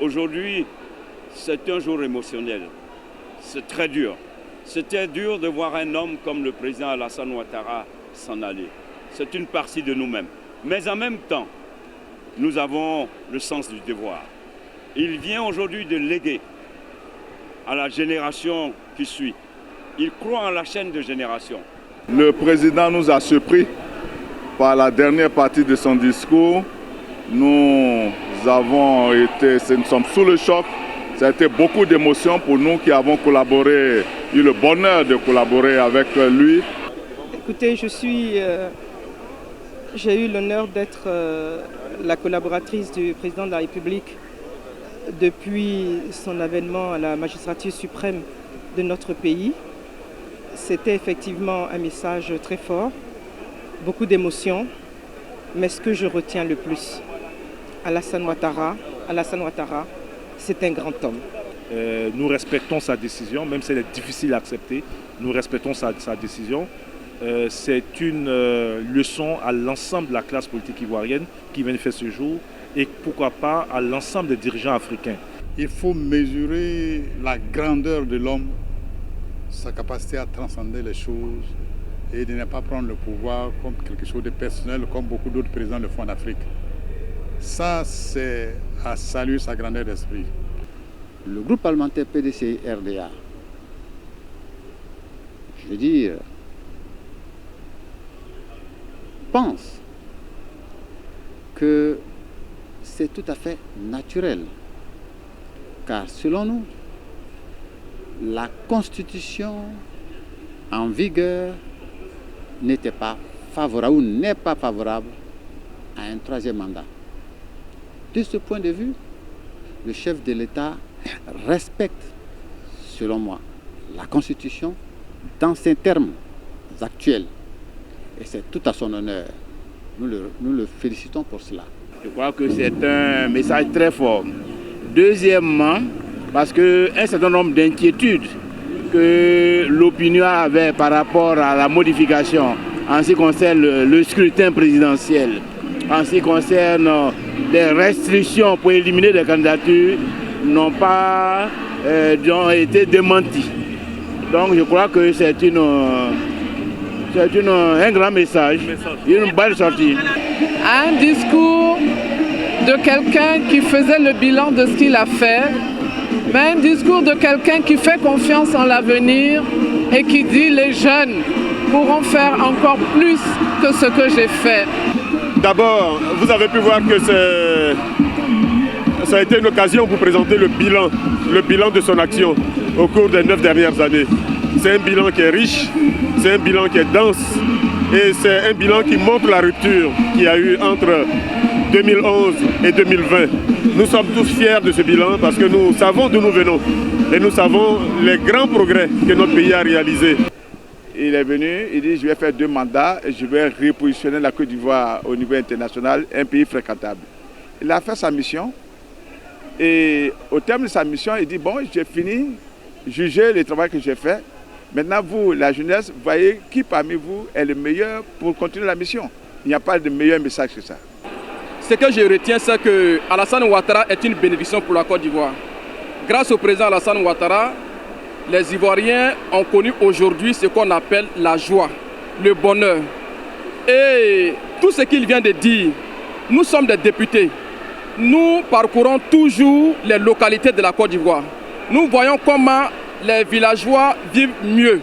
Aujourd'hui, c'est un jour émotionnel. C'est très dur. C'était dur de voir un homme comme le président Alassane Ouattara s'en aller. C'est une partie de nous-mêmes. Mais en même temps, nous avons le sens du devoir. Il vient aujourd'hui de léguer à la génération qui suit. Il croit en la chaîne de génération. Le président nous a surpris par la dernière partie de son discours. Nous sommes sous le choc. Ça a été beaucoup d'émotions pour nous qui avons collaboré, eu le bonheur de collaborer avec lui. Écoutez, j'ai eu l'honneur d'être la collaboratrice du président de la République depuis son avènement à la magistrature suprême de notre pays. C'était effectivement un message très fort, beaucoup d'émotions, mais ce que je retiens le plus, Alassane Ouattara, c'est un grand homme. Nous respectons sa décision, même si elle est difficile à accepter, nous respectons sa décision. C'est une leçon à l'ensemble de la classe politique ivoirienne qui vient de faire ce jour et pourquoi pas à l'ensemble des dirigeants africains. Il faut mesurer la grandeur de l'homme, sa capacité à transcender les choses et de ne pas prendre le pouvoir comme quelque chose de personnel comme beaucoup d'autres présidents le font en Afrique. Ça, c'est à saluer sa grandeur d'esprit. Le groupe parlementaire PDC-RDA, je veux dire, pense que c'est tout à fait naturel. Car selon nous, la Constitution en vigueur n'était pas favorable ou n'est pas favorable à un troisième mandat. De ce point de vue, le chef de l'État respecte, selon moi, la Constitution dans ses termes actuels. Et c'est tout à son honneur. Nous le félicitons pour cela. Je crois que c'est un message très fort. Deuxièmement, parce qu'un certain nombre d'inquiétudes que l'opinion avait par rapport à la modification en ce qui concerne le scrutin présidentiel, en ce qui concerne les restrictions pour éliminer des candidatures, n'ont pas été démenties. Donc je crois que c'est un grand message, une belle sortie. Un discours de quelqu'un qui faisait le bilan de ce qu'il a fait, mais un discours de quelqu'un qui fait confiance en l'avenir et qui dit les jeunes pourront faire encore plus que ce que j'ai fait. D'abord, vous avez pu voir que ça a été une occasion pour présenter le bilan de son action au cours des 9 dernières années. C'est un bilan qui est riche, c'est un bilan qui est dense et c'est un bilan qui montre la rupture qu'il y a eu entre 2011 et 2020. Nous sommes tous fiers de ce bilan parce que nous savons d'où nous venons et nous savons les grands progrès que notre pays a réalisés. Il est venu, il dit je vais faire 2 mandats et je vais repositionner la Côte d'Ivoire au niveau international, un pays fréquentable. Il a fait sa mission et au terme de sa mission, il dit bon, j'ai fini, jugez le travail que j'ai fait. Maintenant, vous, la jeunesse, voyez qui parmi vous est le meilleur pour continuer la mission. Il n'y a pas de meilleur message que ça. Ce que je retiens, c'est que Alassane Ouattara est une bénédiction pour la Côte d'Ivoire. Grâce au président Alassane Ouattara, les Ivoiriens ont connu aujourd'hui ce qu'on appelle la joie, le bonheur. Et tout ce qu'il vient de dire, nous sommes des députés. Nous parcourons toujours les localités de la Côte d'Ivoire. Nous voyons comment les villageois vivent mieux.